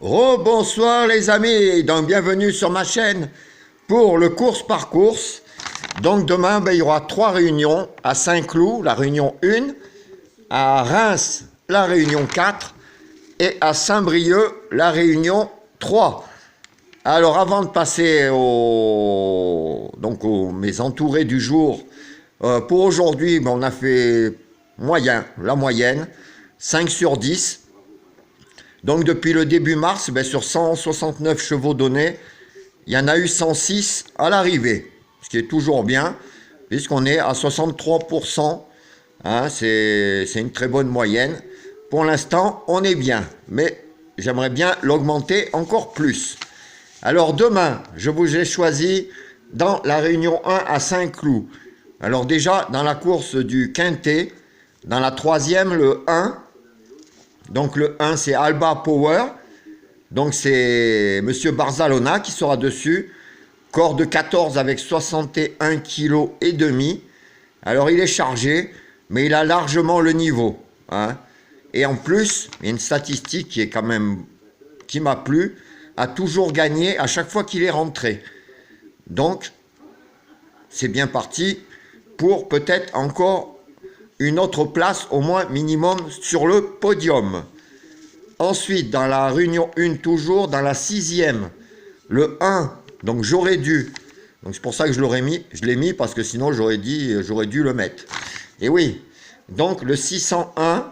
Rebonsoir les amis, donc bienvenue sur ma chaîne pour le course par course. Donc demain, il y aura 3 réunions à Saint-Cloud, la réunion 1, à Reims, la réunion 4 et à Saint-Brieuc, la réunion 3. Alors avant de passer aux mes entourés du jour, pour aujourd'hui, on a fait la moyenne, 5 sur 10. Donc depuis le début mars, sur 169 chevaux donnés, il y en a eu 106 à l'arrivée, ce qui est toujours bien, puisqu'on est à 63%. Hein, c'est une très bonne moyenne. Pour l'instant, on est bien, mais j'aimerais bien l'augmenter encore plus. Alors demain, je vous ai choisi dans la réunion 1 à Saint-Cloud. Alors déjà, dans la course du Quintet, dans la troisième, le 1, donc le 1 c'est Alba Power, donc c'est Monsieur Barzalona qui sera dessus, corps de 14 avec 61 kg et demi. Alors il est chargé, mais il a largement le niveau. Hein. Et en plus, il y a une statistique qui est quand même, qui m'a plu, a toujours gagné à chaque fois qu'il est rentré. Donc, c'est bien parti pour peut-être encore une autre place, au moins minimum, sur le podium. Ensuite, dans la réunion 1, toujours, dans la 6e, le 1, donc j'aurais dû, donc c'est pour ça que je l'ai mis, parce que sinon j'aurais dû le mettre. Et oui, donc le 601,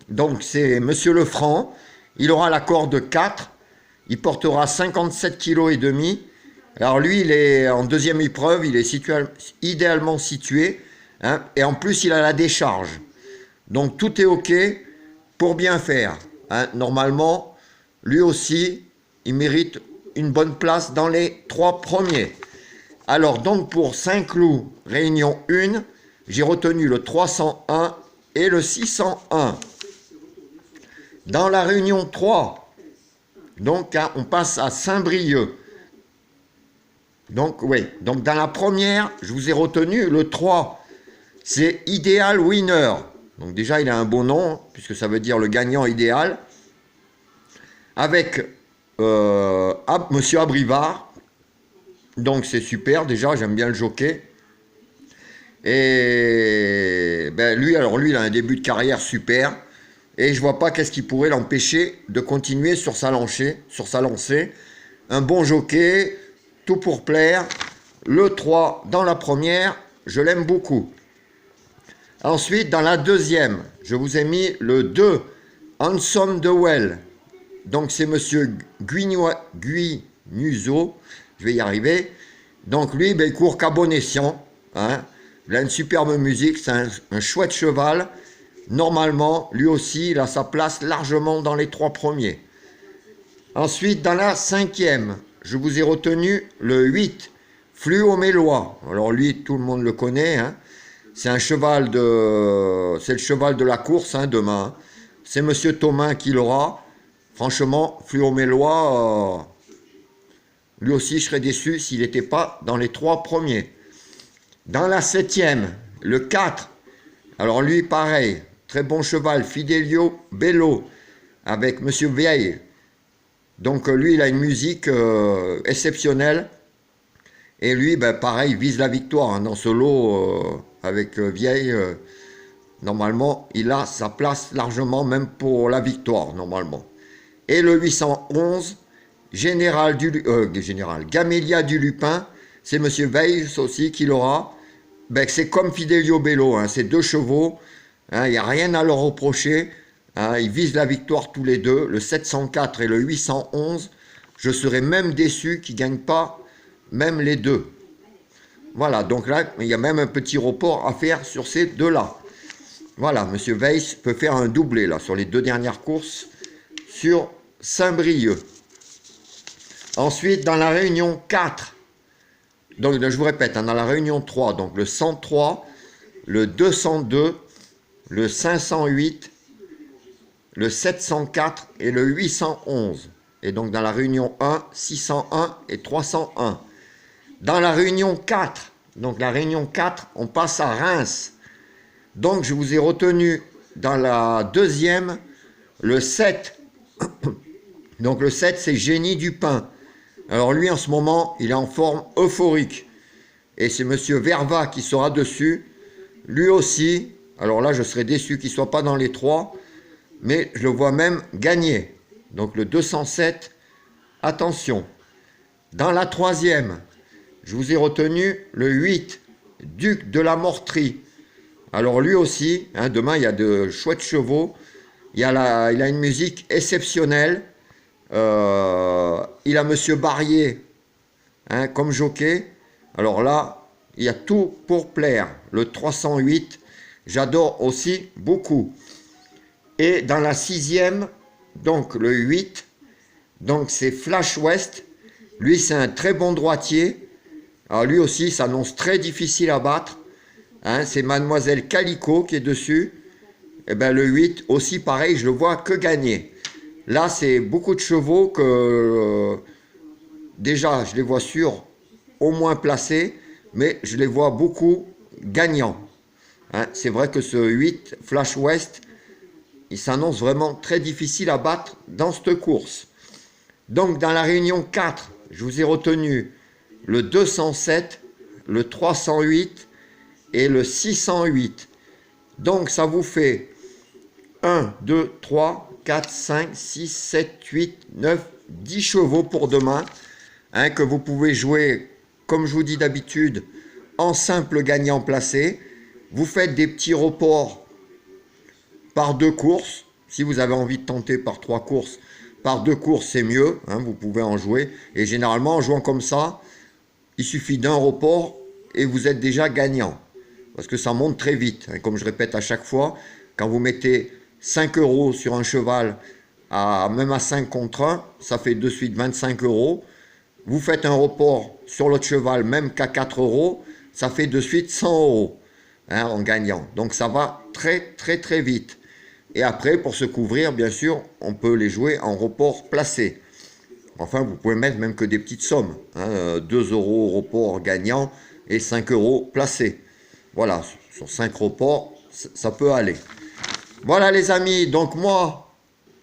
donc c'est Monsieur Lefranc, il aura la corde 4, il portera 57 kg et demi. Alors lui, il est en deuxième épreuve, il est idéalement situé, hein, et en plus il a la décharge. Donc tout est ok pour bien faire. Hein. Normalement, lui aussi, il mérite une bonne place dans les 3 premiers. Alors donc pour Saint-Cloud, réunion 1, j'ai retenu le 301 et le 601. Dans la réunion 3, donc hein, on passe à Saint-Brieuc. Donc oui, donc dans la première, je vous ai retenu le 3, c'est Ideal Winner. Donc déjà, il a un bon nom, puisque ça veut dire le gagnant idéal. Avec Monsieur Abrivard. Donc c'est super, déjà, j'aime bien le jockey. Et lui, il a un début de carrière super. Et je vois pas qu'est-ce qui pourrait l'empêcher de continuer sur sa lancée. Un bon jockey, tout pour plaire. Le 3 dans la première, je l'aime beaucoup. Ensuite, dans la deuxième, je vous ai mis le 2, Handsome de Well. Donc, c'est Monsieur Guinuso, je vais y arriver. Donc, lui, il court qu'à bon escient. Hein. Il a une superbe musique, c'est un chouette cheval. Normalement, lui aussi, il a sa place largement dans les 3 premiers. Ensuite, dans la 5e, je vous ai retenu le 8, Fluomélois. Alors, lui, tout le monde le connaît, hein. C'est le cheval de la course hein, demain. C'est Monsieur Thomas qui l'aura. Franchement, Fluomélois, lui aussi, je serais déçu s'il n'était pas dans les 3 premiers. Dans la 7e, le 4. Alors lui, pareil, très bon cheval, Fidelio Bello, avec Monsieur Vieille. Donc lui, il a une musique exceptionnelle. Et lui, pareil, il vise la victoire hein, dans ce lot avec Vieille. Normalement, il a sa place largement, même pour la victoire, normalement. Et le 811, Gamélia du Lupin, c'est Monsieur Veil aussi qui l'aura. C'est comme Fidelio Bello, hein, c'est 2 chevaux, hein, il n'y a rien à leur reprocher. Hein, ils visent la victoire tous les deux, le 704 et le 811. Je serais même déçu qu'ils ne gagnent pas même les 2. Voilà, donc là, il y a même un petit report à faire sur ces 2-là. Voilà, Monsieur Weiss peut faire un doublé là sur les 2 dernières courses sur Saint-Brieuc. Ensuite, dans la réunion 4, donc je vous répète, hein, dans la réunion 3, donc le 103, le 202, le 508, le 704 et le 811. Et donc dans la réunion 1, 601 et 301. Dans la réunion 4, donc la réunion 4, on passe à Reims. Donc je vous ai retenu dans la deuxième, le 7, Donc le 7, c'est Génie du pain. Alors lui, en ce moment, il est en forme euphorique. Et c'est Monsieur Verva qui sera dessus. Lui aussi, alors là, je serais déçu qu'il ne soit pas dans les 3, mais je le vois même gagner. Donc le 207, attention. Dans la 3e, je vous ai retenu le 8, Duc de la Mortrie. Alors lui aussi, hein, demain, il y a de chouettes chevaux. Il a une musique exceptionnelle. Il a Monsieur Barrier, hein, comme jockey. Alors là, il y a tout pour plaire. Le 308, j'adore aussi beaucoup. Et dans la 6e, donc le 8, donc c'est Flash West. Lui, c'est un très bon droitier. Alors lui aussi, s'annonce très difficile à battre. Hein, c'est Mademoiselle Calico qui est dessus. Et bien le 8, aussi pareil, je le vois que gagner. Là, c'est beaucoup de chevaux que déjà, je les vois sûrs au moins placés, mais je les vois beaucoup gagnants. Hein, c'est vrai que ce 8, Flash West, il s'annonce vraiment très difficile à battre dans cette course. Donc, dans la réunion 4, je vous ai retenu le 207, le 308 et le 608. Donc, ça vous fait 1, 2, 3, 4, 5, 6, 7, 8, 9, 10 chevaux pour demain, hein, que vous pouvez jouer, comme je vous dis d'habitude, en simple gagnant placé. Vous faites des petits reports par 2 courses. Si vous avez envie de tenter par 3 courses, par 2 courses, c'est mieux. Hein, vous pouvez en jouer. Et généralement, en jouant comme ça, il suffit d'un report et vous êtes déjà gagnant. Parce que ça monte très vite. Hein, comme je répète à chaque fois, quand vous mettez 5 € sur un cheval, même à 5 contre 1, ça fait de suite 25 €. Vous faites un report sur l'autre cheval, même qu'à 4 €, ça fait de suite 100 € hein, en gagnant. Donc ça va très très très vite. Et après, pour se couvrir, bien sûr, on peut les jouer en report placé. Enfin, vous pouvez mettre même que des petites sommes. Hein, 2 € au report gagnant et 5 € placé. Voilà, sur 5 reports, ça peut aller. Voilà les amis, donc moi,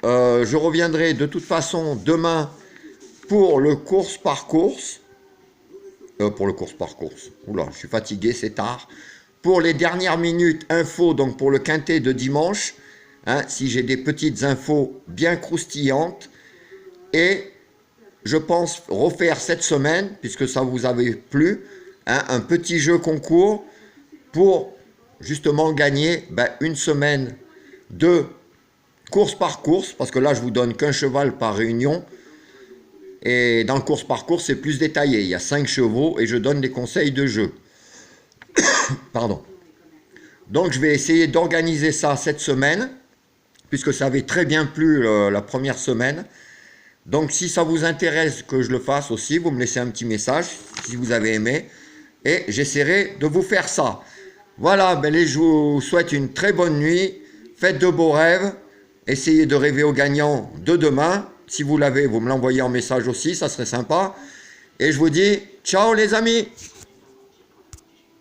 je reviendrai de toute façon demain pour le course par course. Oula, je suis fatigué, c'est tard. Pour les dernières minutes infos, donc pour le quintet de dimanche, hein, si j'ai des petites infos bien croustillantes. Et je pense refaire cette semaine, puisque ça vous avait plu, hein, un petit jeu concours pour justement gagner une semaine de course par course, parce que là je vous donne qu'un cheval par réunion, et dans le course par course c'est plus détaillé, il y a 5 chevaux et je donne des conseils de jeu. Pardon. Donc je vais essayer d'organiser ça cette semaine, puisque ça avait très bien plu la première semaine. Donc si ça vous intéresse que je le fasse aussi, vous me laissez un petit message si vous avez aimé, et j'essaierai de vous faire ça. Voilà, je vous souhaite une très bonne nuit, faites de beaux rêves, essayez de rêver au gagnant de demain. Si vous l'avez, vous me l'envoyez en message aussi, ça serait sympa. Et je vous dis, ciao les amis!